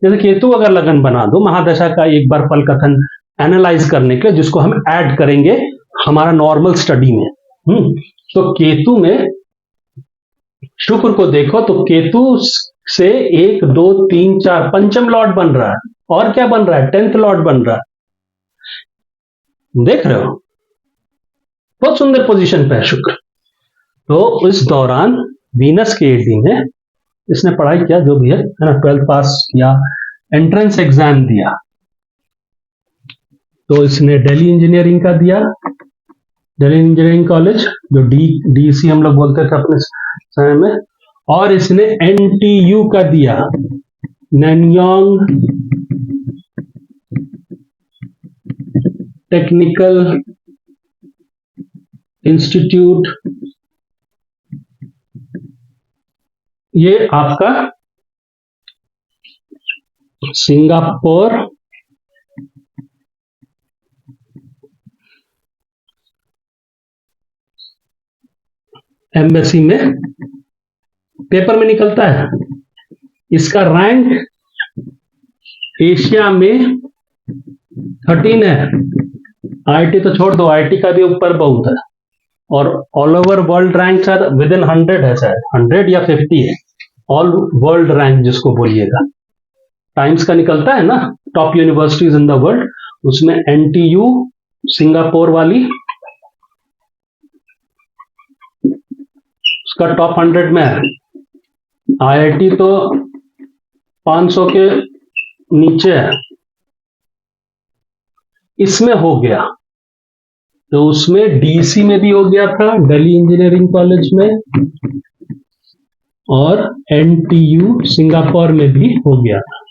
जैसे केतु अगर लगन बना दो महादशा का एक बार फल कथन एनालाइज करने के, जिसको हम ऐड करेंगे हमारा नॉर्मल स्टडी में। तो केतु में शुक्र को देखो, तो केतु से 1 2 3 4 पंचम लॉर्ड बन रहा है, और क्या बन रहा है? 10th लॉर्ड बन रहा है। देख रहे हो, बहुत सुंदर पोजीशन पे है शुक्र। तो इस दौरान वीनस के एडी में इसने पढ़ाई किया, जो भी है ना, 12th पास किया, एंट्रेंस एग्जाम दिया, तो इसने दिल्ली इंजीनियरिंग का दिया, दिल्ली इंजीनियरिंग कॉलेज जो डीसी हम लोग बोलते थे अपने समय में, और इसने NTU का दिया, नैनयांग टेक्निकल इंस्टीट्यूट, ये आपका सिंगापुर एम्बेसी में पेपर में निकलता है। इसका रैंक एशिया में 13 है। IIT तो छोड़ दो, IIT का भी ऊपर बहुत है, और ऑल ओवर वर्ल्ड रैंक शायद विद इन 100 है, शायद 100 या 50 है, ऑल वर्ल्ड रैंक जिसको बोलिएगा। टाइम्स का निकलता है ना, top universities in the world, उसमें NTU सिंगापुर वाली उसका टॉप 100 में है। IIT तो 500 के नीचे है। इसमें हो गया, तो उसमें DC में भी हो गया था, दिल्ली इंजीनियरिंग कॉलेज में, और NTU सिंगापुर में भी हो गया था।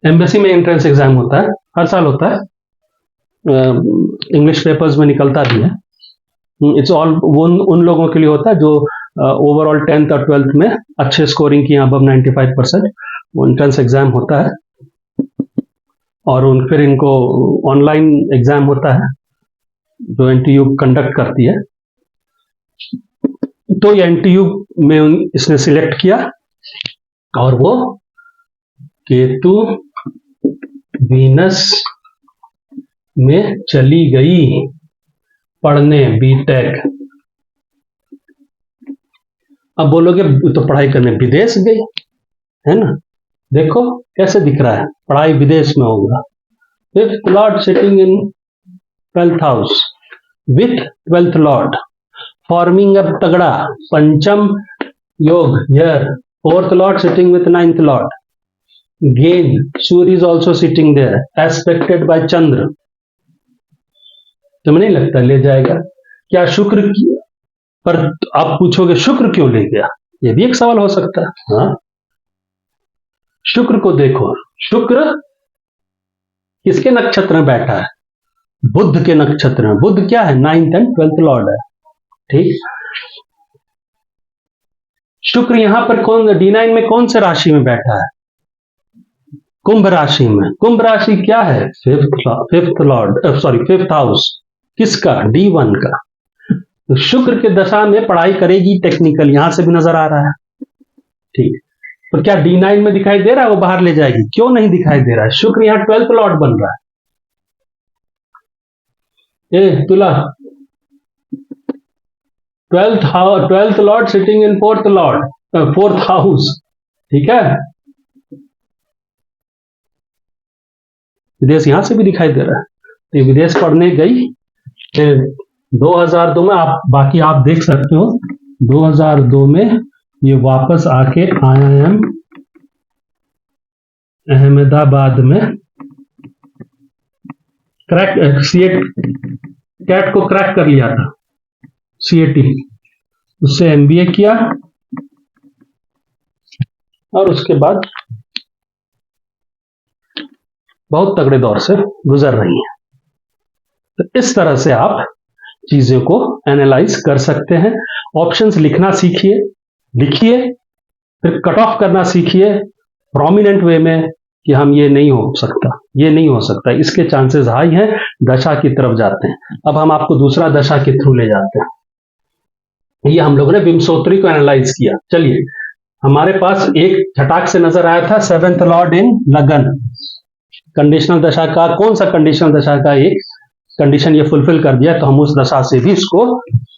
एम्बेसी में एंट्रेंस एग्जाम होता है, हर साल होता है, इंग्लिश पेपर्स में निकलता भी है। इट्स ऑल उन लोगों के लिए होता है जो ओवरऑल 10th और 12th में अच्छे स्कोरिंग की, अबव 95%, वो एंट्रेंस एग्जाम होता है, और फिर इनको ऑनलाइन एग्जाम होता है जो NTU कंडक्ट करती है। तो NTU में इसने सिलेक्ट किया, और वो केतु वीनस में चली गई पढ़ने, बीटेक। अब बोलोगे तो पढ़ाई करने विदेश गई है ना, देखो कैसे दिख रहा है, पढ़ाई विदेश में होगा। Fifth lord sitting in 12th house with 12th lord forming a तगड़ा pancham yog here. Fourth lord sitting with 9th lord again Surya is also sitting there aspected by Chandra. तुम्हें नहीं लगता ले जाएगा? क्या शुक्र पर आप पूछोगे शुक्र क्यों ले गया, ये भी एक सवाल हो सकता है। हाँ, शुक्र को देखो, शुक्र किसके नक्षत्र में बैठा है? बुध के नक्षत्र में। बुध क्या है? 9th एंड 12th लॉर्ड है। ठीक, शुक्र यहां पर कौन D9 में कौन से राशि में बैठा है? कुंभ राशि में। कुंभ राशि क्या है? Fifth Lord, sorry fifth house किसका? D1 का। तो शुक्र के दशा में पढ़ाई करेगी टेक्निकल, यहां से भी नजर आ रहा है। ठीक, तो क्या D9 में दिखाई दे रहा है वो बाहर ले जाएगी? क्यों नहीं दिखाई दे रहा है? शुक्र यहां 12th लॉर्ड बन रहा है। तुला 12th लॉर्ड सिटिंग इन 4th हाउस। ठीक है, विदेश यहां से भी दिखाई दे रहा है। तो विदेश पढ़ने गई 2002 में, आप बाकी आप देख सकते हो 2002 में ये वापस आके IIM अहमदाबाद में क्रैक कैट को क्रैक कर लिया था, CAT, उससे MBA किया और उसके बाद बहुत तगड़े दौर से गुजर रही हैं। तो इस तरह से आप चीजों को एनालाइज कर सकते हैं। ऑप्शंस लिखना सीखिए, लिखिए, फिर कट ऑफ करना सीखिए प्रोमिनेंट वे में कि हम ये नहीं हो सकता, ये नहीं हो सकता, इसके चांसेस हाई हैं, दशा की तरफ जाते हैं। अब हम आपको दूसरा दशा के थ्रू ले जाते हैं। ये हम लोगों ने विमसोत्री को एनालाइज किया। चलिए, हमारे पास एक झटाक से नजर आया था 7th लॉर्ड इन लगन। कंडीशनल दशा का कौन सा कंडीशनल दशा का एक कंडीशन ये फुलफिल कर दिया, तो हम उस दशा से भी इसको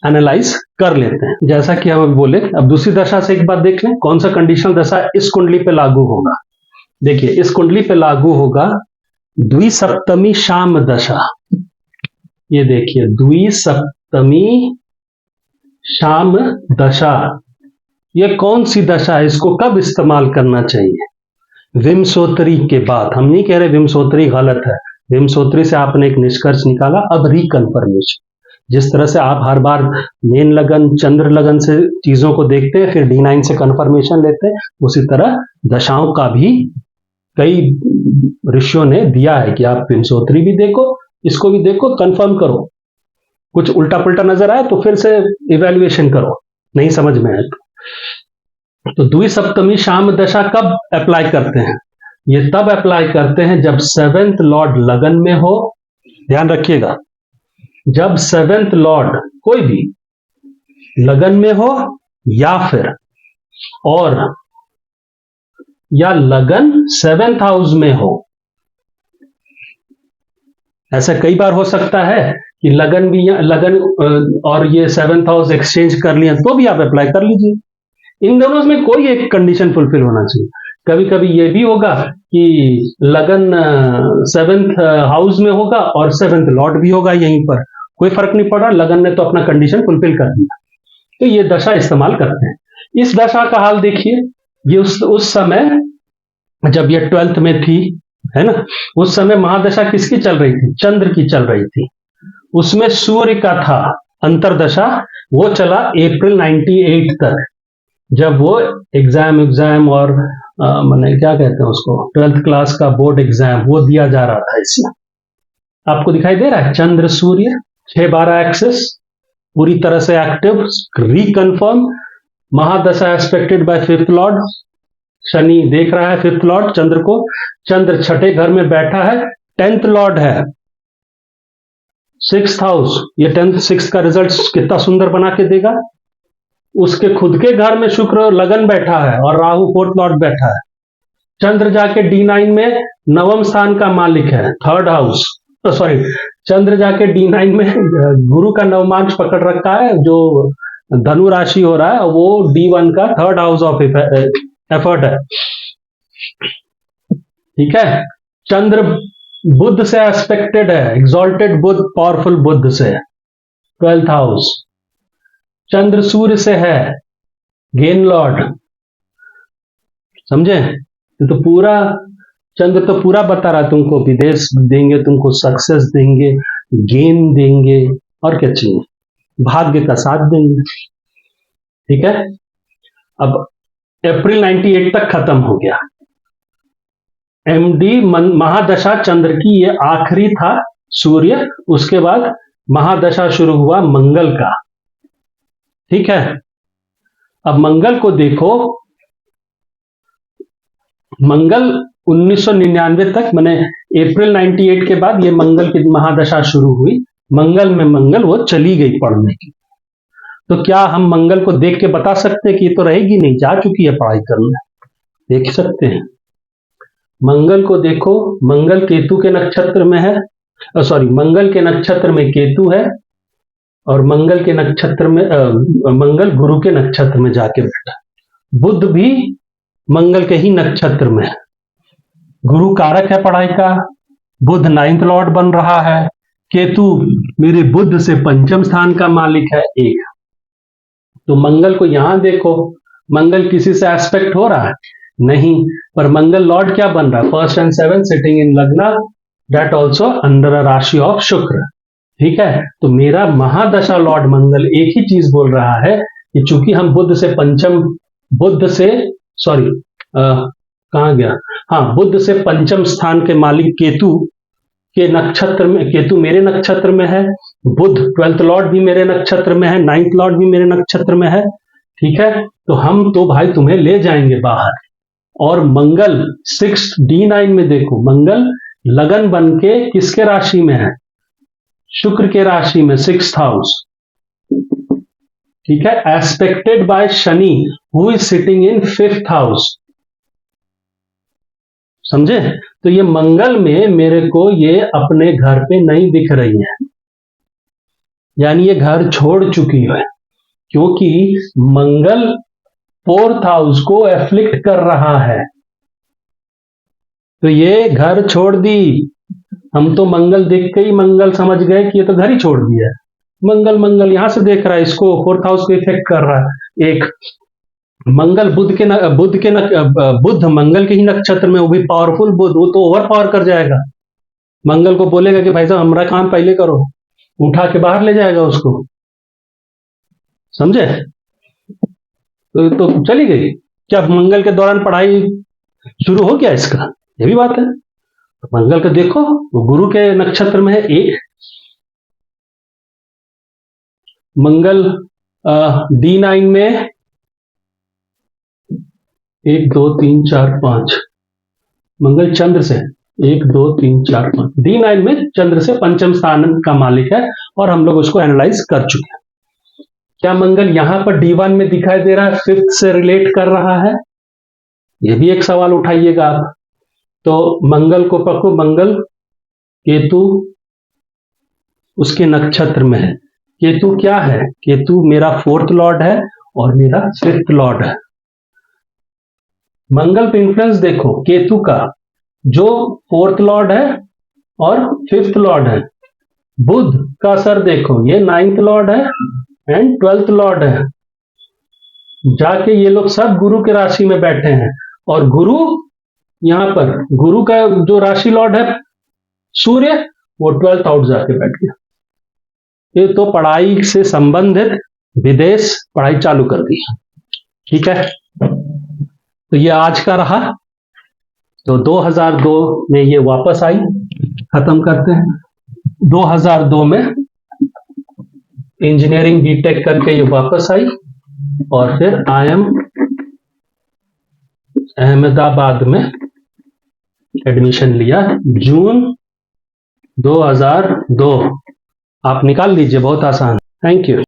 एनालाइज कर लेते हैं। जैसा कि हम बोले, अब दूसरी दशा से एक बात देख लें, कौन सा कंडीशनल दशा इस कुंडली पे लागू होगा। देखिए, इस कुंडली पे लागू होगा द्विसप्तमी शाम दशा। ये देखिए, द्विसप्तमी शाम दशा, ये कौन सी दशा है? इसको कब इस्तेमाल करना चाहिए? विमसोत्री के बाद। हम नहीं कह रहे विमसोत्री गलत है, विमसोत्री से आपने एक निष्कर्ष निकाला, अब रिकन्फर्मेशन। जिस तरह से आप हर बार मेन लगन, चंद्र लगन से चीजों को देखते हैं, फिर D9 से कन्फर्मेशन लेते हैं, उसी तरह दशाओं का भी कई ऋषियों ने दिया है कि आप विमसोत्री भी देखो, इसको भी देखो, कंफर्म करो। कुछ उल्टा पुल्टा नजर आए तो फिर से इवेल्युएशन करो, नहीं समझ में आए तो द्विसप्तमी शाम दशा कब अप्लाई करते हैं? ये तब अप्लाई करते हैं जब 7th लॉर्ड लगन में हो। ध्यान रखिएगा, जब 7th लॉर्ड कोई भी लगन में हो या फिर या लगन 7th हाउस में हो। ऐसा कई बार हो सकता है कि लगन भी लगन और ये 7th हाउस एक्सचेंज कर लिया, तो भी आप अप्लाई कर लीजिए। इन दोनों में कोई एक कंडीशन फुलफिल होना चाहिए। कभी कभी ये भी होगा कि लगन 7th हाउस में होगा और 7th लॉर्ड भी होगा यहीं पर, कोई फर्क नहीं पड़ रहा, लगन ने तो अपना कंडीशन फुलफिल कर दिया, तो ये दशा इस्तेमाल करते हैं। इस दशा का हाल देखिए, ये उस समय जब ये 12th में थी, है ना, उस समय महादशा किसकी चल रही थी? चंद्र की चल रही थी। उसमें सूर्य का था अंतरदशा, वो चला अप्रैल 98 तक, जब वो एग्जाम और मैंने क्या कहते हैं उसको, 12th क्लास का बोर्ड एग्जाम वो दिया जा रहा था। इसमें आपको दिखाई दे रहा है चंद्र सूर्य 6-12 एक्सेस पूरी तरह से active, reconfirm. Mahadasha expected by 5th lord, Shani देख रहा है 5th लॉर्ड चंद्र को, चंद्र छठे घर में बैठा है, 10th लॉर्ड है 6th हाउस। ये 6th का रिजल्ट कितना सुंदर बना के देगा। उसके खुद के घर में शुक्र लगन बैठा है और राहु 4th लॉर्ड बैठा है। चंद्र जाके D9 में नवम स्थान का मालिक है, 3rd हाउस, सॉरी, चंद्र जाके D9 में गुरु का नवमांश पकड़ रखा है, जो धनु राशि हो रहा है, वो D1 का 3rd हाउस ऑफ एफर्ट है। ठीक है। चंद्र बुध से एस्पेक्टेड है, एग्जॉल्टेड बुध, पावरफुल बुध से, 12th हाउस। चंद्र सूर्य से है, गेन लॉर्ड। समझे? तो पूरा चंद्र तो पूरा बता रहा है तुमको, विदेश देंगे, तुमको सक्सेस देंगे, गेन देंगे, और क्या चाहिए, भाग्य का साथ देंगे। ठीक है। अब अप्रैल 98 तक खत्म हो गया। एमडी महादशा चंद्र की ये आखिरी था, सूर्य। उसके बाद महादशा शुरू हुआ मंगल का। ठीक है। अब मंगल को देखो, मंगल 1999 तक, मैंने अप्रैल 98 के बाद ये मंगल की महादशा शुरू हुई। मंगल में मंगल वो चली गई पढ़ने की। तो क्या हम मंगल को देख के बता सकते हैं कि ये तो रहेगी नहीं, जा चुकी है पढ़ाई करने? देख सकते हैं। मंगल को देखो, मंगल केतु के नक्षत्र में है, सॉरी, मंगल के नक्षत्र में केतु है, और मंगल के नक्षत्र में मंगल गुरु के नक्षत्र में जाके बैठा। बुध भी मंगल के ही नक्षत्र में है। गुरु कारक है पढ़ाई का, बुध 9th लॉर्ड बन रहा है, केतु मेरे बुध से पंचम स्थान का मालिक है, एक। तो मंगल को यहां देखो, मंगल किसी से एस्पेक्ट हो रहा है? नहीं, पर मंगल लॉर्ड क्या बन रहा है? 1st and 7th sitting in लग्न, दैट ऑल्सो अंडर अ राशि ऑफ शुक्र। ठीक है। तो मेरा महादशा लॉर्ड मंगल एक ही चीज बोल रहा है कि चूंकि हम बुध से कहां गया, हाँ, बुध से पंचम स्थान के मालिक केतु के नक्षत्र में, केतु मेरे नक्षत्र में है, बुध 12th लॉर्ड भी मेरे नक्षत्र में है, 9th लॉर्ड भी मेरे नक्षत्र में है। ठीक है। तो हम तो भाई तुम्हें ले जाएंगे बाहर। और मंगल 6th D9 में देखो, मंगल लगन बन के किसके राशि में है? शुक्र के राशि में, 6th हाउस। ठीक है। Aspected by Shani, who is sitting in 5th house. समझे? तो ये मंगल में मेरे को ये अपने घर पे नहीं दिख रही है, यानी ये घर छोड़ चुकी है, क्योंकि मंगल 4th हाउस को एफ्लिक्ट कर रहा है। तो ये घर छोड़ दी। हम तो मंगल देख के ही मंगल समझ गए कि ये तो घर ही छोड़ दिया है। मंगल यहां से देख रहा है, इसको 4th हाउस को इफेक्ट कर रहा है। एक मंगल बुध मंगल के ही नक्षत्र में, वो भी पावरफुल बुध, वो तो ओवर पावर कर जाएगा। मंगल को बोलेगा कि भाई साहब हमारा काम पहले करो, उठा के बाहर ले जाएगा उसको। समझे? तो चली गई क्या? मंगल के दौरान पढ़ाई शुरू हो गया इसका, ये भी बात है। तो मंगल को देखो, वो गुरु के नक्षत्र में है, एक। मंगल D9 में 1 2 3 4 5, मंगल चंद्र से 1 2 3 4 5, D9 में चंद्र से पंचम स्थान का मालिक है, और हम लोग उसको एनालाइज कर चुके हैं। क्या मंगल यहां पर D1 में दिखाई दे रहा है, 5th से रिलेट कर रहा है? यह भी एक सवाल उठाइएगा आप। तो मंगल को पकड़ो, मंगल केतु उसके नक्षत्र में है। केतु क्या है? केतु मेरा 4th लॉर्ड है और मेरा 5th लॉर्ड है। मंगल पे इंफ्लुएंस देखो केतु का, जो 4th लॉर्ड है और 5th लॉर्ड है। बुध का असर देखो, ये 9th लॉर्ड है एंड 12th लॉर्ड है। जाके ये लोग सब गुरु के राशि में बैठे हैं, और गुरु यहां पर, गुरु का जो राशि लॉर्ड है सूर्य, वो 12th हाउस जाके बैठ गया। ये तो पढ़ाई से संबंधित विदेश पढ़ाई चालू कर दी। ठीक है। तो ये आज का रहा। तो 2002 में ये वापस आई, खत्म करते हैं। 2002 में इंजीनियरिंग बीटेक करके ये वापस आई, और फिर IIM अहमदाबाद में एडमिशन लिया, जून 2002। आप निकाल लीजिए, बहुत आसान। Thank you.